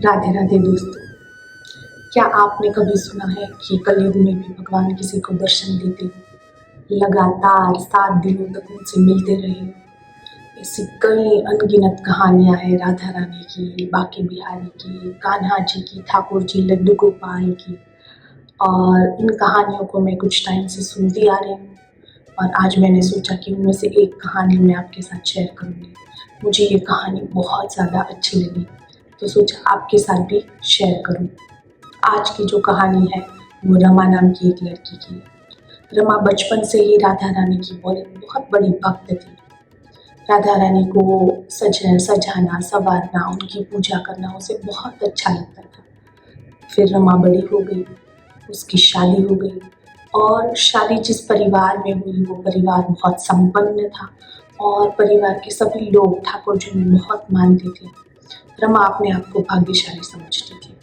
राधे राधे दोस्तों। क्या आपने कभी सुना है कि कलयुग में भी भगवान किसी को दर्शन देते हो, लगातार 7 दिनों तक उनसे मिलते रहे हो? ऐसी कई अनगिनत कहानियां हैं राधा रानी की, बांके बिहारी की, कान्हा जी की, ठाकुर जी, लड्डू गोपाल की। और इन कहानियों को मैं कुछ टाइम से सुनती आ रही हूँ और आज मैंने सोचा कि उनमें से एक कहानी मैं आपके साथ शेयर करूँगी। मुझे ये कहानी बहुत ज़्यादा अच्छी लगी तो सोचा आपके साथ भी शेयर करूँ। आज की जो कहानी है वो रमा नाम की एक लड़की की है। रमा बचपन से ही राधा रानी की बहुत बड़ी भक्त थी। राधा रानी को सजाना, संवारना, उनकी पूजा करना उसे बहुत अच्छा लगता था। फिर रमा बड़ी हो गई, उसकी शादी हो गई और शादी जिस परिवार में हुई वो परिवार बहुत संपन्न था और परिवार के सभी लोग ठाकुर जी में बहुत मानते थे। रमा अपने आप को भाग्यशाली समझती थी।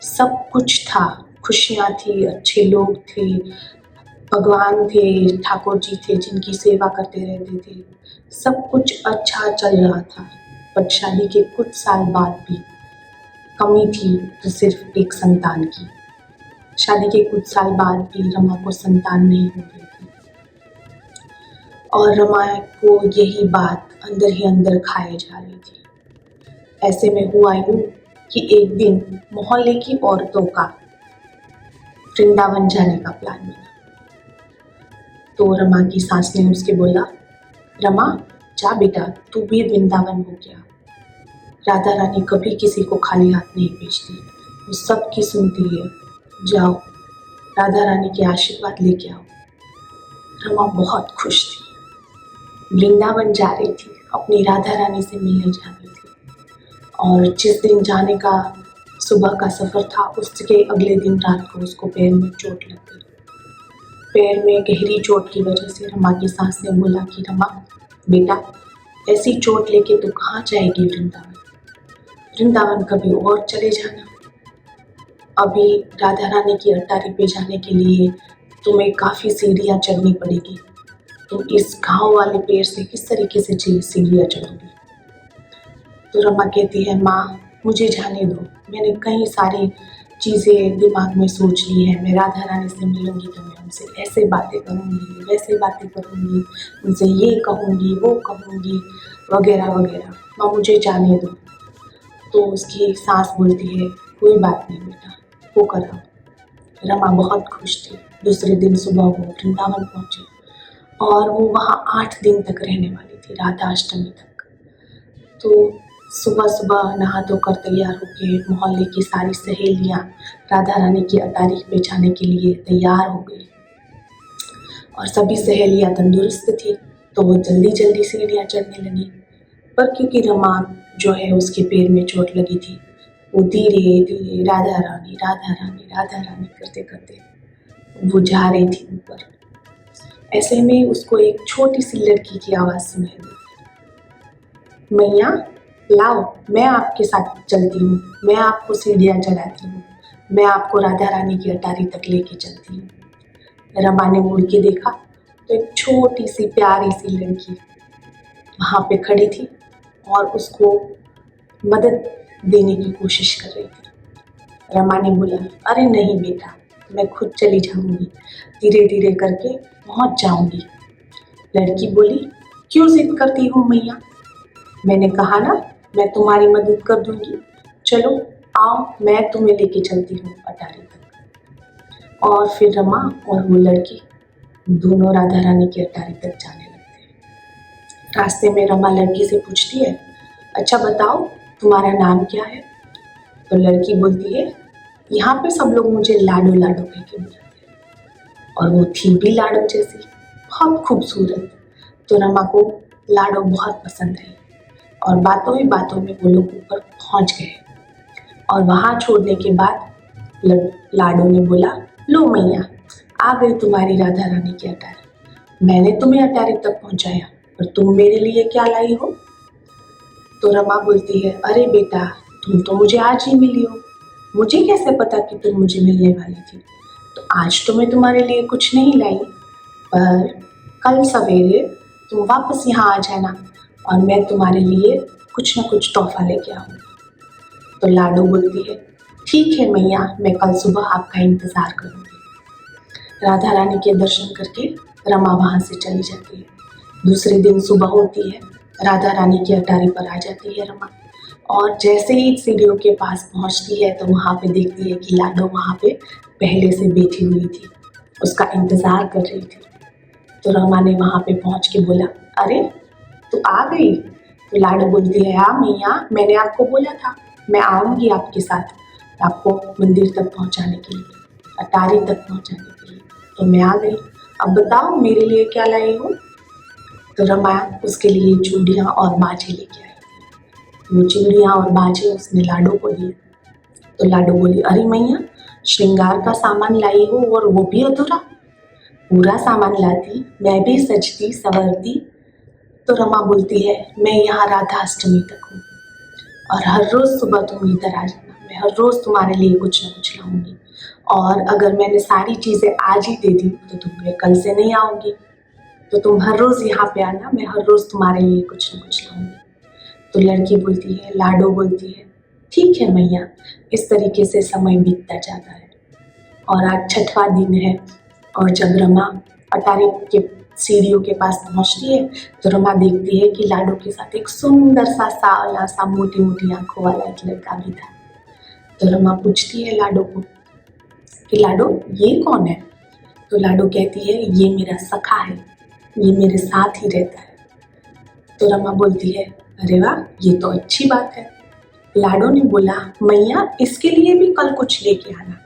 सब कुछ था, खुशियाँ थी, अच्छे लोग थे, भगवान थे, ठाकुर जी थे जिनकी सेवा करते रहते थे। सब कुछ अच्छा चल रहा था। बट शादी के कुछ साल बाद भी कमी थी तो सिर्फ एक संतान की। शादी के कुछ साल बाद भी रमा को संतान नहीं हो रही थी और रमा को यही बात अंदर ही अंदर खाए जा रही थी। ऐसे में हुआ यूं कि एक दिन मोहल्ले की औरतों का वृंदावन जाने का प्लान बना। तो रमा की सास ने उसके बोला, रमा जा बेटा, तू भी वृंदावन हो गया। राधा रानी कभी किसी को खाली हाथ नहीं भेजती, वो सबकी सुनती है। जाओ राधा रानी के आशीर्वाद लेके आओ। रमा बहुत खुश थी, वृंदावन जा रही थी, अपनी राधा रानी से मिलने जा रही थी। और जिस दिन जाने का सुबह का सफ़र था उसके अगले दिन रात को उसको पैर में चोट लग गई। पैर में गहरी चोट की वजह से रमा की सास ने बोला कि रमा बेटा, ऐसी चोट लेके तू कहाँ जाएगी वृंदावन? वृंदावन कभी और चले जाना। अभी राधा रानी की अटारी पे जाने के लिए तुम्हें काफ़ी सीढ़ियाँ चढ़नी पड़ेगी। तुम इस घाव वाले पैर से किस तरीके से सीढ़ियाँ चढ़ोगी? तो रमा कहती है, माँ मुझे जाने दो, मैंने कई सारी चीज़ें दिमाग में सोच ली है। मैं राधा रानी से मिलूँगी तो मैं उनसे ऐसे बातें करूँगी, वैसे बातें करूँगी, उनसे ये कहूँगी, वो कहूँगी, वगैरह वगैरह। माँ मुझे जाने दो। तो उसकी सास बोलती है, कोई बात नहीं बेटा, वो करा। रमा बहुत खुश थी। दूसरे दिन सुबह वो वृंदावन पहुँची और वो वहाँ 8 दिन तक रहने वाली थी, राधा अष्टमी तक। तो सुबह सुबह नहा धोकर तैयार होकर मोहल्ले की सारी सहेलियाँ राधा रानी की अटारी पे जाने के लिए तैयार हो गई और सभी सहेलियाँ तंदुरुस्त थी तो वो जल्दी जल्दी सीढ़ियाँ चढ़ने लगी। पर क्योंकि रमा जो है उसके पैर में चोट लगी थी, वो धीरे धीरे राधा रानी राधा रानी राधा रानी करते करते वो जा रही थी ऊपर। ऐसे में उसको एक छोटी सी लड़की की आवाज़ सुनाई दी, मैया लाओ, मैं आपके साथ चलती हूँ, मैं आपको सीढ़ियाँ चढ़ाती हूँ, मैं आपको राधा रानी की अटारी तक लेके चलती हूँ। रमा ने मुड़ के देखा तो एक छोटी सी प्यारी सी लड़की वहाँ पे खड़ी थी और उसको मदद देने की कोशिश कर रही थी। रमा ने बोला, अरे नहीं बेटा, मैं खुद चली जाऊँगी, धीरे धीरे करके पहुँच जाऊँगी। लड़की बोली, क्यों जिद करती हो मैया, मैंने कहा ना मैं तुम्हारी मदद कर दूंगी, चलो आओ मैं तुम्हें लेके चलती हूँ अटारी तक। और फिर रमा और वो लड़की दोनों राधा रानी की अटारी तक जाने लगते हैं। रास्ते में रमा लड़की से पूछती है, अच्छा बताओ तुम्हारा नाम क्या है? तो लड़की बोलती है, यहाँ पे सब लोग मुझे लाडो लाडो कह के बुलाते हैं। और वो थी भी लाडो जैसी, बहुत खूबसूरत। तो रमा को लाडो बहुत पसंद आई और बातों ही बातों में वो लोग ऊपर पहुंच गए। और वहाँ छोड़ने के बाद लाडो ने बोला, लो मैया आ गई तुम्हारी राधा रानी की अटारी, मैंने तुम्हें अटारी तक पहुँचाया और तुम मेरे लिए क्या लाई हो? तो रमा बोलती है, अरे बेटा तुम तो मुझे आज ही मिली हो, मुझे कैसे पता कि तुम मुझे मिलने वाली थी? तो आज तो मैं तुम्हारे लिए कुछ नहीं लाई, पर कल सवेरे तुम वापस यहाँ आ जाना और मैं तुम्हारे लिए कुछ ना कुछ तोहफा लेके आऊँगी। तो लाडो बोलती है, ठीक है मैया, मैं कल सुबह आपका इंतज़ार करूँगी। राधा रानी के दर्शन करके रमा वहाँ से चली जाती है। दूसरे दिन सुबह होती है, राधा रानी की अटारी पर आ जाती है रमा, और जैसे ही सीढ़ियों के पास पहुँचती है तो वहाँ पे देखती है कि लाडो वहाँ पे पहले से बैठी हुई थी, उसका इंतज़ार कर रही थी। तो रमा ने वहाँ पे पहुँच के बोला, अरे तू आ गई? तो लाडो बोलती है, हाँ मैया, मैंने आपको बोला था मैं आऊँगी आपके साथ आपको मंदिर तक पहुँचाने के लिए, अटारी तक पहुँचाने के लिए, तो मैं आ गई। अब बताओ मेरे लिए क्या लाई हो? तो रमा उसके लिए चूड़ियाँ और बाजे लेके आई। वो चूड़ियाँ और बाजे उसने लाडो को दिए। तो लाडो बोली, अरे मैया, श्रृंगार का सामान लाई हो और वो भी अधूरा? पूरा सामान लाती, मैं भी सजती संवरती। तो रमा बोलती है, मैं यहाँ राधा अष्टमी तक हूँ और हर रोज़ सुबह तुम इधर आ जाना, मैं हर रोज़ तुम्हारे लिए कुछ न कुछ लाऊंगी, और अगर मैंने सारी चीज़ें आज ही दे दी तो तुम कल से नहीं आओगी, तो तुम हर रोज़ यहाँ पे आना, मैं हर रोज़ तुम्हारे लिए कुछ न कुछ लाऊंगी। तो लड़की बोलती है, लाडो बोलती है, ठीक है मैया। इस तरीके से समय बीतता जाता है और आज छठवां दिन है, और जब रमा अटारी के सीढ़ियों के पास पहुंचती है तो रमा देखती है कि लाडो के साथ एक सुंदर सा सावला सा मोटी मोटी आंखों वाला एक लड़का भी था। तो रमा पूछती है लाडो को कि लाडो ये कौन है? तो लाडो कहती है, ये मेरा सखा है, ये मेरे साथ ही रहता है। तो रमा बोलती है, अरे वाह, ये तो अच्छी बात है। लाडो ने बोला, मैया इसके लिए भी कल कुछ लेके आना।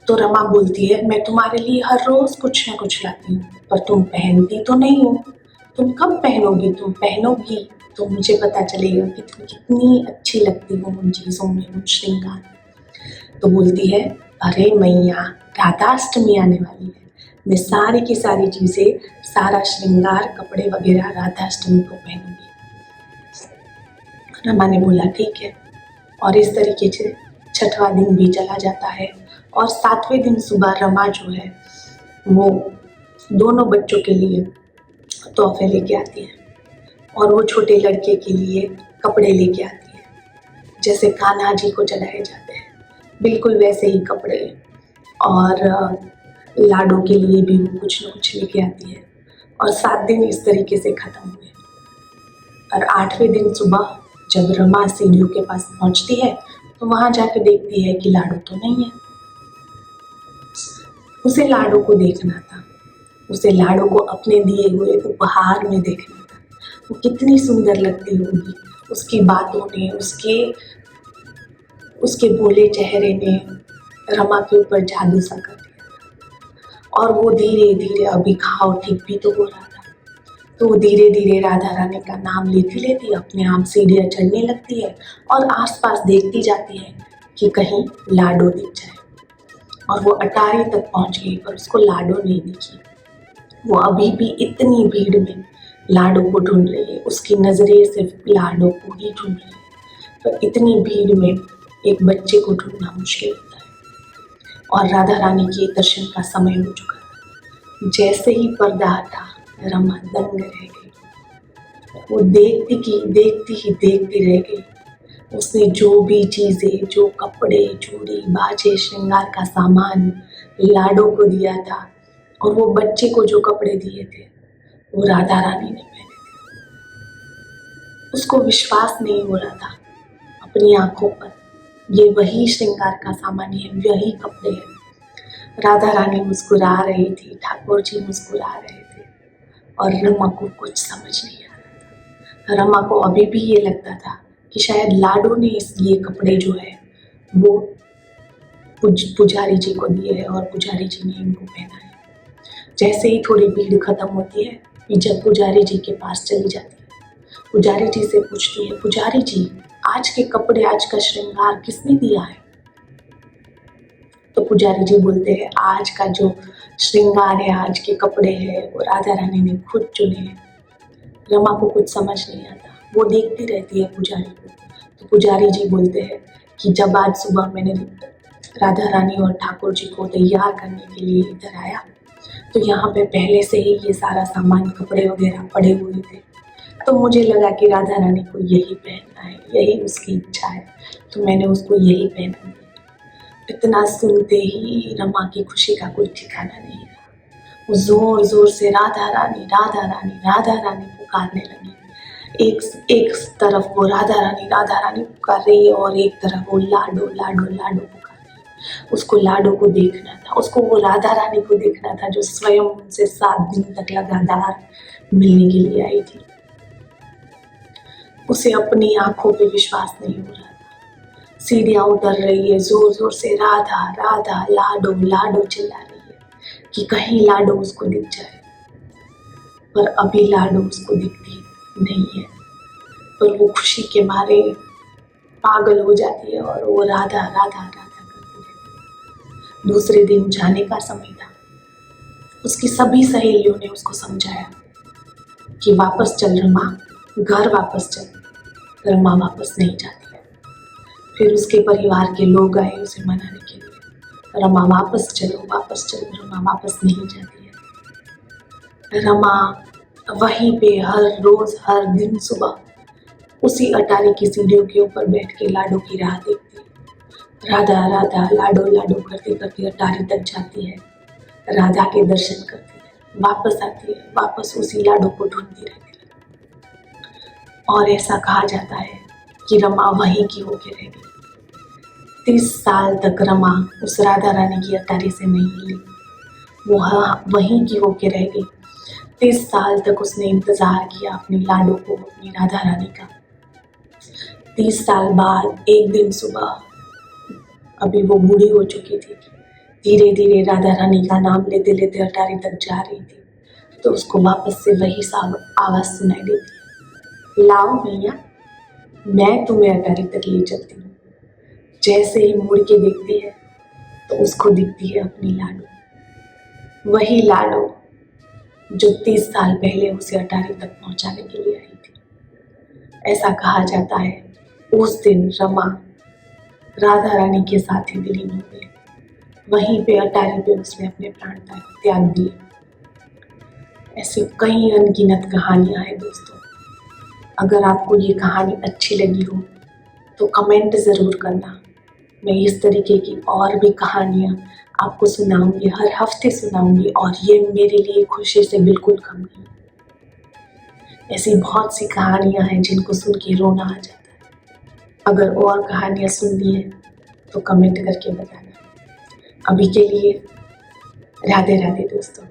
तो रमा बोलती है, मैं तुम्हारे लिए हर रोज कुछ न कुछ लाती हूँ, पर तुम पहनती तो नहीं हो। तुम कब पहनोगी? तुम पहनोगी तो मुझे पता चलेगा कि तुम कितनी अच्छी लगती हो उन चीज़ों में, उन श्रृंगार। तो बोलती है, अरे मैया, राधाष्टमी आने वाली है, मैं सारी की सारी चीज़ें, सारा श्रृंगार, कपड़े वगैरह राधाष्टमी को पहनूंगी। रमा ने बोला, ठीक है। और इस तरीके से छठवां दिन भी चला जाता है और सातवें दिन सुबह रमा जो है वो दोनों बच्चों के लिए तोहफे लेके आती है, और वो छोटे लड़के के लिए कपड़े लेके आती है, जैसे कान्हा जी को चढ़ाए जाते हैं बिल्कुल वैसे ही कपड़े। और लाडो के लिए भी वो कुछ न कुछ लेके आती है, और 7 दिन इस तरीके से ख़त्म हुए। और 8वें दिन सुबह जब रमा सीढ़ियों के पास पहुंचती है तो वहां जाके देखती है कि लाडो तो नहीं है। उसे लाडो को देखना था, उसे लाडो को अपने दिए हुए उपहार में देखना था। वो कितनी सुंदर लगती होगी, उसकी बातों ने, उसके भोले चेहरे ने रमा के ऊपर जादू सा कर दिया। और वो धीरे धीरे, अभी खाओ ठीक भी तो हो रहा था, तो वो धीरे धीरे राधा रानी का नाम लेती लेती अपने आप सीढ़ियाँ चढ़ने लगती है और आसपास देखती जाती है कि कहीं लाडो दिख जाए। और वो अटारी तक पहुंच गई पर उसको लाडो नहीं दिखी। वो अभी भी इतनी भीड़ में लाडो को ढूंढ रही है, उसकी नजरें सिर्फ लाडो को ही ढूंढ रही है। पर इतनी भीड़ में एक बच्चे को ढूंढना मुश्किल होता है। और राधा रानी के दर्शन का समय हो चुका था। जैसे ही पर्दा हटा, रमा दंग रह गई। वो देखती रह गई। उसने जो भी चीजें, जो कपड़े, चूड़ी, बाजे, श्रृंगार का सामान लाडो को दिया था, और वो बच्चे को जो कपड़े दिए थे वो राधा रानी ने पहने थे। उसको विश्वास नहीं हो रहा था अपनी आंखों पर, ये वही श्रृंगार का सामान है, वही कपड़े हैं। राधा रानी मुस्कुरा रही थी, ठाकुर जी मुस्कुरा रहे थे, और रमा को कुछ समझ नहीं आ रहा था। रमा को अभी भी ये लगता था कि शायद लाडो ने ये कपड़े जो है वो पुजारी जी को दिए हैं और पुजारी जी ने इनको पहना है। जैसे ही थोड़ी भीड़ खत्म होती है, जब पुजारी जी के पास चली जाती है, पुजारी जी से पूछती है, पुजारी जी, आज के कपड़े, आज का श्रृंगार किसने दिया है? तो पुजारी जी बोलते हैं, आज का जो श्रृंगार है, आज के कपड़े हैं, वो राधा रानी ने खुद चुने हैं। रमा को कुछ समझ नहीं आता, वो देखती रहती है पुजारी को। तो पुजारी जी बोलते हैं कि जब आज सुबह मैंने राधा रानी और ठाकुर जी को तैयार करने के लिए इधर आया तो यहाँ पे पहले से ही ये सारा सामान, कपड़े वगैरह पड़े हुए थे। तो मुझे लगा कि राधा रानी को यही पहनना है, यही उसकी इच्छा है, तो मैंने उसको यही पहना दिया। इतना सुनते ही रमा की खुशी का कोई ठिकाना नहीं रहा। वो जोर जोर से राधा रानी राधा रानी राधा रानी पुकारने लगी। एक एक तरफ वो राधा रानी पुकार रही है और एक तरफ वो लाडो लाडो लाडो पुकार रही है। उसको लाडो को देखना था, उसको वो राधा रानी को देखना था जो स्वयं उनसे 7 दिन तक लगातार मिलने के लिए आई थी। उसे अपनी आंखों पे विश्वास नहीं हो रहा था। सीढ़ियां उतर रही है, जोर जोर से राधा राधा लाडो लाडो चिल्ला रही है कि कहीं लाडो उसको दिख जाए, पर अभी लाडो उसको दिखती नहीं है। पर वो खुशी के मारे पागल हो जाती है और वो राधा राधा राधा करती रहती है। दूसरे दिन जाने का समय था। उसकी सभी सहेलियों ने उसको समझाया कि वापस चल रमा, घर वापस चल। रमा वापस नहीं जाती है। फिर उसके परिवार के लोग आए उसे मनाने के लिए, रमा वापस चलो, रमा वापस नहीं जाती है। रमा वहीं पे हर रोज हर दिन सुबह उसी अटारी की सीढ़ियों के ऊपर बैठ के लाडो की राह देखती है। राधा राधा लाडो लाडो करते करते अटारी तक जाती है, राधा के दर्शन करती है, वापस आती है, वापस उसी लाडो को ढूंढती रहती है। और ऐसा कहा जाता है कि रमा वहीं की होके रह गई। 30 साल तक रमा उस राधा रानी की अटारी से नहीं हिली, वो वहीं की होके रह गई। 30 साल तक उसने इंतजार किया अपनी लाडो को, अपनी राधा रानी का। 30 साल बाद एक दिन सुबह, अभी वो बूढ़ी हो चुकी थी, धीरे धीरे राधा रानी का नाम लेते लेते अटारी तक जा रही थी, तो उसको वापस से वही आवाज सुनाई देती है, लाओ मैया, मैं तुम्हें अटारी तक ले चलती हूँ। जैसे ही मुड़ के देखती है तो उसको दिखती है अपनी लाडो, वही लाडो जो 30 साल पहले उसे अटारी तक पहुंचाने के लिए आई थी। ऐसा कहा जाता है उस दिन रमा राधा रानी के साथ ही विलीन हो गई। वहीं पे अटारी पे उसने अपने प्राण त्याग दिए। ऐसी कई अनगिनत कहानियां हैं दोस्तों। अगर आपको ये कहानी अच्छी लगी हो तो कमेंट ज़रूर करना। मैं इस तरीके की और भी कहानियाँ आपको सुनाऊंगी, हर हफ्ते सुनाऊंगी, और ये मेरे लिए खुशी से बिल्कुल कम नहीं। ऐसी बहुत सी कहानियाँ हैं जिनको सुन के रोना आ जाता है। अगर और कहानियाँ सुननी है तो कमेंट करके बताना। अभी के लिए राधे राधे दोस्तों।